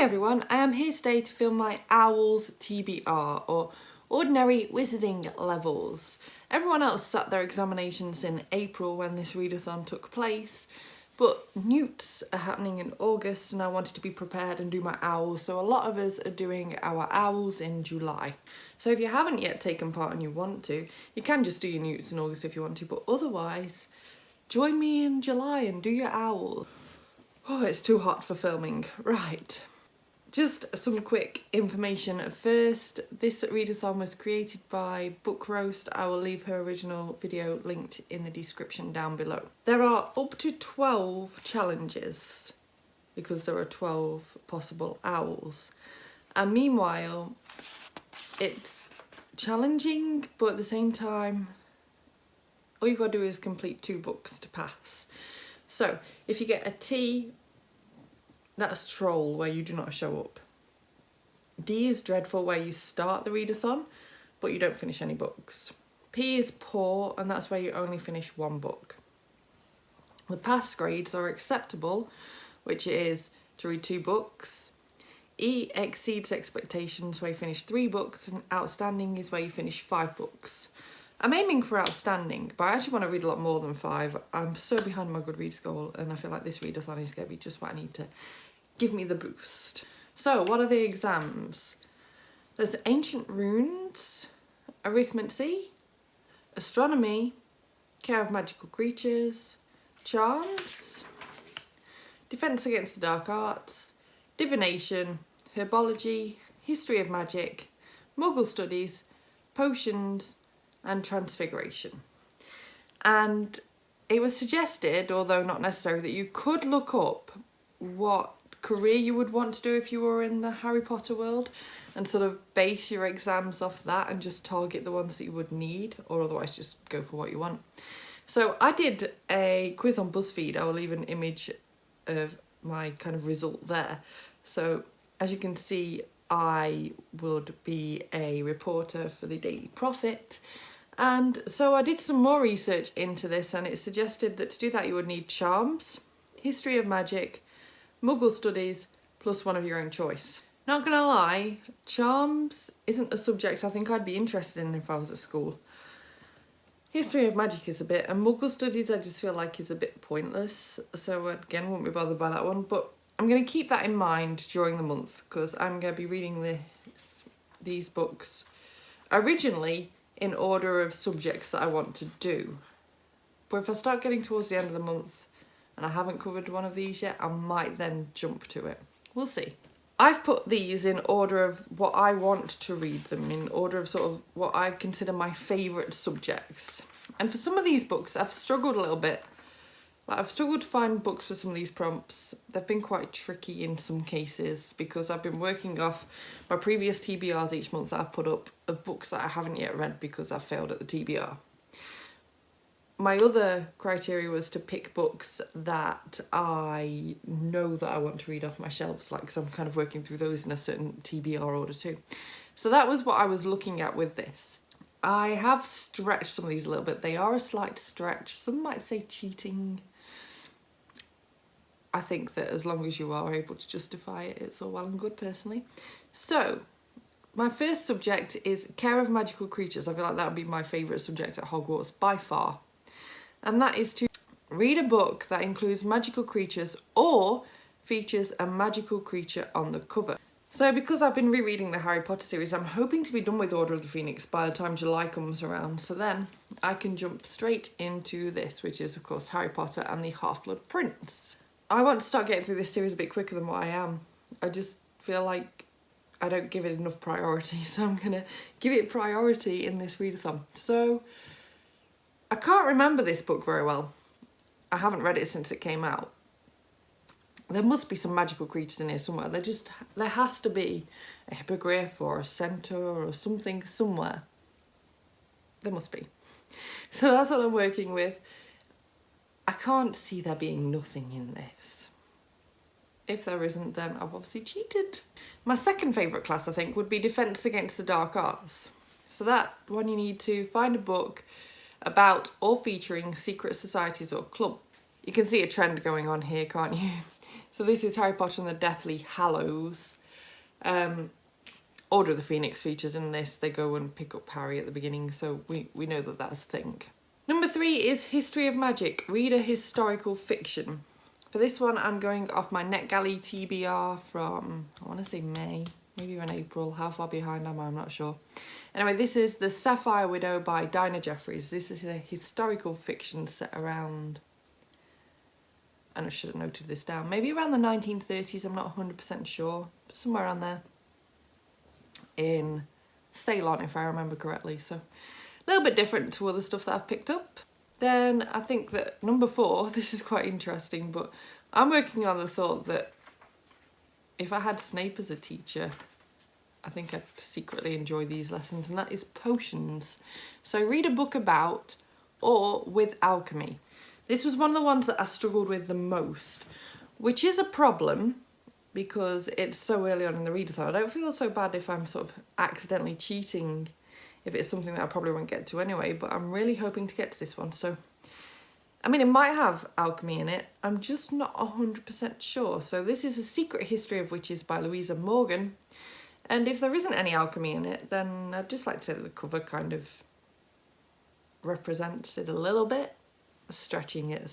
everyone, I am here today to film my O.W.L.S TBR, or Ordinary Wizarding Levels. Everyone else sat their examinations in April when this readathon took place, but N.E.W.T.S are happening in August and I wanted to be prepared and do my O.W.L.S, so a lot of us are doing our O.W.L.S in July. So if you haven't yet taken part and you want to, you can just do your N.E.W.T.S in August if you want to, but otherwise, join me in July and do your O.W.L. Oh, it's too hot for filming. Right. Just some quick information at first. This readathon was created by Book Roast. I will leave her original video linked in the description down below. There are up to 12 challenges because there are 12 possible O.W.L.s. And meanwhile, it's challenging, but at the same time, all you've got to do is complete 2 books to pass. So if you get a T, that's troll, where you do not show up. D is dreadful, where you start the readathon but you don't finish any books. P is poor, and that's where you only finish 1 book. The pass grades are acceptable, which is to read 2 books. E exceeds expectations, where you finish 3 books, and outstanding is where you finish 5 books. I'm aiming for outstanding, but I actually want to read a lot more than 5. I'm so behind my Goodreads goal, and I feel like this readathon is going to be just what I need to give me the boost. So, what are the exams? There's Ancient Runes, Arithmancy, Astronomy, Care of Magical Creatures, Charms, Defense Against the Dark Arts, Divination, Herbology, History of Magic, Muggle Studies, Potions, and Transfiguration. And it was suggested, although not necessary, that you could look up what career you would want to do if you were in the Harry Potter world and sort of base your exams off that and just target the ones that you would need, or otherwise just go for what you want. So I did a quiz on BuzzFeed. I will leave an image of my kind of result there. So as you can see, I would be a reporter for the Daily Prophet. And so I did some more research into this, and it suggested that to do that you would need Charms, History of Magic, Muggle Studies, plus one of your own choice. Not gonna lie, Charms isn't a subject I think I'd be interested in if I was at school. History of Magic is a bit, and Muggle Studies I just feel like is a bit pointless, so again, won't be bothered by that one, but I'm going to keep that in mind during the month because I'm going to be reading these books originally in order of subjects that I want to do. But if I start getting towards the end of the month and I haven't covered one of these yet, I might then jump to it. We'll see. I've put these in order of what I want to read them, in order of sort of what I consider my favourite subjects. And for some of these books, I've struggled a little bit. Like, I've struggled to find books for some of these prompts. They've been quite tricky in some cases because I've been working off my previous TBRs each month that I've put up of books that I haven't yet read because I failed at the TBR. My other criteria was to pick books that I know that I want to read off my shelves, like, because I'm kind of working through those in a certain TBR order too. So that was what I was looking at with this. I have stretched some of these a little bit. They are a slight stretch. Some might say cheating. I think that as long as you are able to justify it, it's all well and good personally. So, my first subject is Care of Magical Creatures. I feel like that would be my favourite subject at Hogwarts by far. And that is to read a book that includes magical creatures or features a magical creature on the cover. So because I've been rereading the Harry Potter series, I'm hoping to be done with Order of the Phoenix by the time July comes around. So then I can jump straight into this, which is of course Harry Potter and the Half-Blood Prince. I want to start getting through this series a bit quicker than what I am. I just feel like I don't give it enough priority, so I'm gonna give it priority in this readathon. So I can't remember this book very well. I haven't read it since it came out. There must be some magical creatures in here somewhere. There has to be a hippogriff or a centaur or something somewhere. There must be. So that's what I'm working with. I can't see there being nothing in this. If there isn't, then I've obviously cheated. My second favourite class, I think, would be Defense Against the Dark Arts. So that one, you need to find a book about or featuring secret societies or clubs. You can see a trend going on here, can't you? So this is Harry Potter and the Deathly Hallows. Order of the Phoenix features in this. They go and pick up Harry at the beginning, so we know that that's a thing. Number 3 is History of Magic, read a historical fiction. For this one, I'm going off my NetGalley TBR from, I want to say May, maybe around April. How far behind am I? I'm not sure. Anyway, this is The Sapphire Widow by Dinah Jeffries. This is a historical fiction set around, and I should have noted this down, maybe around the 1930s, I'm not 100% sure, but somewhere around there. In Ceylon, if I remember correctly, so a little bit different to other stuff that I've picked up. Then I think that number 4, this is quite interesting, but I'm working on the thought that if I had Snape as a teacher, I think I'd secretly enjoy these lessons, and that is potions. So read a book about or with alchemy. This was one of the ones that I struggled with the most, which is a problem because it's so early on in the readathon. I don't feel so bad if I'm sort of accidentally cheating, if it's something that I probably won't get to anyway, but I'm really hoping to get to this one. So, I mean, it might have alchemy in it. I'm just not 100% sure. So this is A Secret History of Witches by Louisa Morgan. And if there isn't any alchemy in it, then I'd just like to say that the cover kind of represents it a little bit. Stretching it,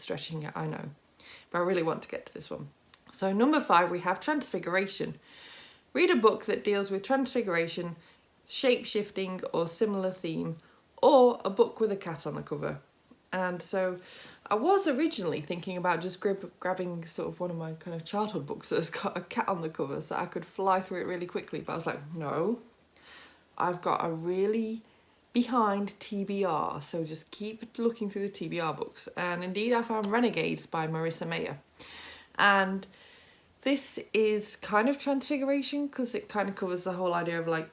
I know. But I really want to get to this one. So number 5, we have Transfiguration. Read a book that deals with transfiguration, shape-shifting or similar theme, or a book with a cat on the cover. And so I was originally thinking about just grabbing sort of one of my kind of childhood books that's got a cat on the cover so I could fly through it really quickly. But I was like, no, I've got a really behind TBR, so just keep looking through the TBR books. And indeed I found Renegades by Marissa Mayer. And this is kind of transfiguration because it kind of covers the whole idea of like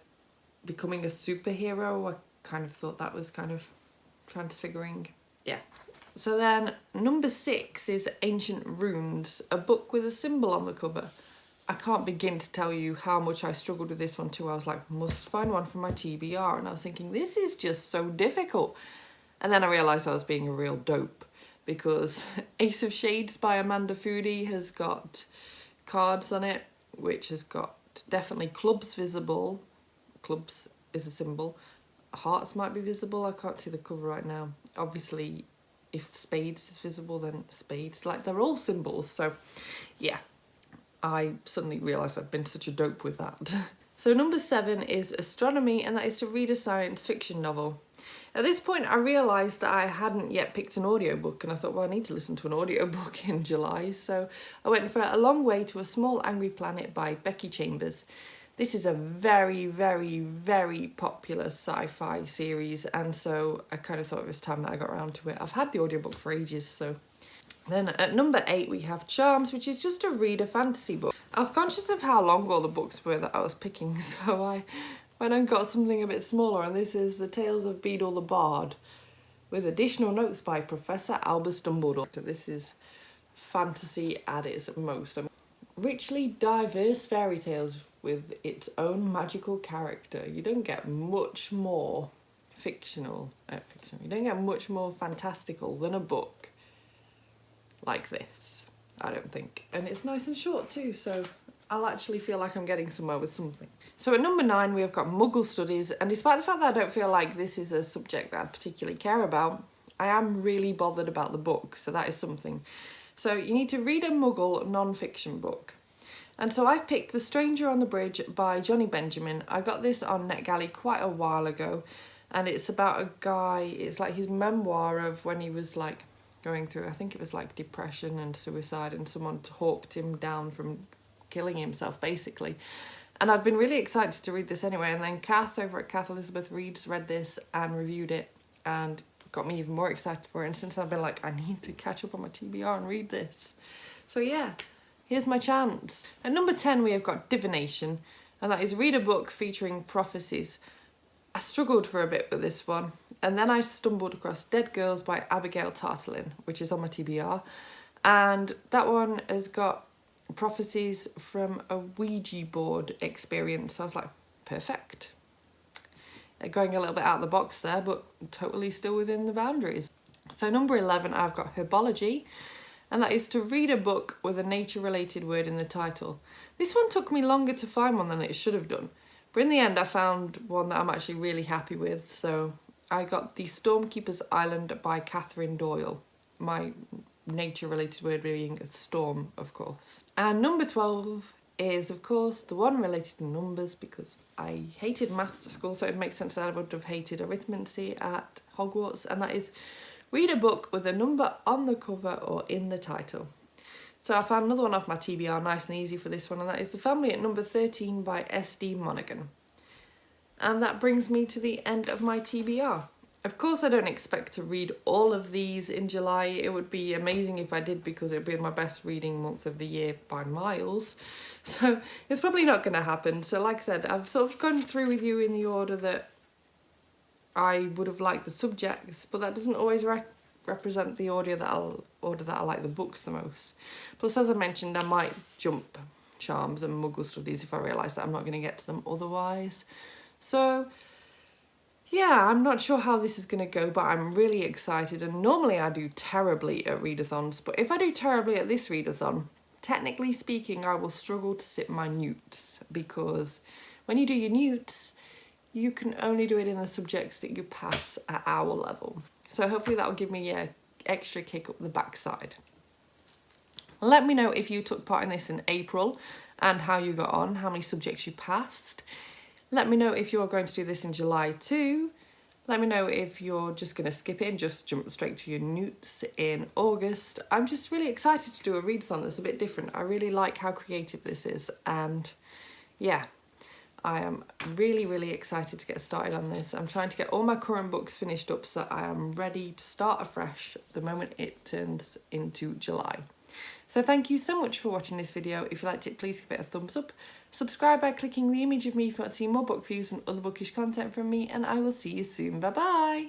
becoming a superhero. I kind of thought that was kind of transfiguring. Yeah. So then number 6 is Ancient Runes, a book with a symbol on the cover. I can't begin to tell you how much I struggled with this one too. I was like, must find one for my TBR. And I was thinking, this is just so difficult. And then I realised I was being a real dope because Ace of Shades by Amanda Foody has got cards on it, which has got definitely clubs visible. Clubs is a symbol. Hearts might be visible. I can't see the cover right now. Obviously, if spades is visible, then spades. Like, they're all symbols. So, yeah. I suddenly realised I'd been such a dope with that. So number 7 is Astronomy, and that is to read a science fiction novel. At this point, I realised that I hadn't yet picked an audiobook, and I thought, well, I need to listen to an audiobook in July. So I went for A Long Way to a Small Angry Planet by Becky Chambers. This is a very, very, very popular sci-fi series, and so I kind of thought it was time that I got around to it. I've had the audiobook for ages, so... Then at number 8 we have Charms, which is just to read a fantasy book. I was conscious of how long all the books were that I was picking, so I went and got something a bit smaller, and this is The Tales of Beedle the Bard, with additional notes by Professor Albus Dumbledore. So this is fantasy at its most. Richly diverse fairy tales with its own magical character. You don't get much more fictional, you don't get much more fantastical than a book like this, I don't think. And it's nice and short too, so I'll actually feel like I'm getting somewhere with something. So at number 9 we've got Muggle Studies, and despite the fact that I don't feel like this is a subject that I particularly care about, I am really bothered about the book, so that is something. So you need to read a Muggle non-fiction book. And so I've picked The Stranger on the Bridge by Johnny Benjamin. I got this on NetGalley quite a while ago, and it's about a guy, it's like his memoir of when he was like going through, I think it was like depression and suicide, and someone talked him down from killing himself basically. And I've been really excited to read this anyway, and then Kath over at Kath Elizabeth Reads read this and reviewed it and got me even more excited for it, and since I've been like, I need to catch up on my TBR and read this. So yeah, here's my chance. At number 10 we have got Divination, and that is read a book featuring prophecies. I struggled for a bit with this one, and then I stumbled across Dead Girls by Abigail Tartolin, which is on my TBR, and that one has got prophecies from a Ouija board experience. So I was like, perfect. Going a little bit out of the box there, but totally still within the boundaries. So number 11 I've got Herbology, and that is to read a book with a nature-related word in the title. This one took me longer to find one than it should have done, but in the end I found one that I'm actually really happy with, so I got The Stormkeeper's Island by Catherine Doyle. My nature-related word being a storm, of course. And number 12 is, of course, the one related to numbers, because I hated maths at school, so it makes sense that I would have hated arithmetic at Hogwarts, and that is read a book with a number on the cover or in the title. So I found another one off my TBR, nice and easy for this one, and that is The Family at Number 13 by S.D. Monaghan. And that brings me to the end of my TBR. Of course, I don't expect to read all of these in July. It would be amazing if I did, because it would be my best reading month of the year by miles. So it's probably not going to happen. So like I said, I've sort of gone through with you in the order that I would have liked the subjects, but that doesn't always represent the order that I like the books the most. Plus, as I mentioned, I might jump charms and muggle studies if I realise that I'm not going to get to them otherwise. So yeah, I'm not sure how this is going to go, but I'm really excited. And normally I do terribly at readathons, but if I do terribly at this readathon, technically speaking, I will struggle to sit my N.E.W.T.S, because when you do your N.E.W.T.S, you can only do it in the subjects that you pass at our level. So hopefully that will give me an extra kick up the backside. Let me know if you took part in this in April and how you got on, how many subjects you passed. Let me know if you're going to do this in July too. Let me know if you're just going to skip it and just jump straight to your N.E.W.T.S in August. I'm just really excited to do a readathon that's a bit different. I really like how creative this is, and yeah, I am really, really excited to get started on this. I'm trying to get all my current books finished up so that I am ready to start afresh the moment it turns into July. So thank you so much for watching this video. If you liked it, please give it a thumbs up. Subscribe by clicking the image of me if you want to see more book reviews and other bookish content from me, and I will see you soon. Bye bye!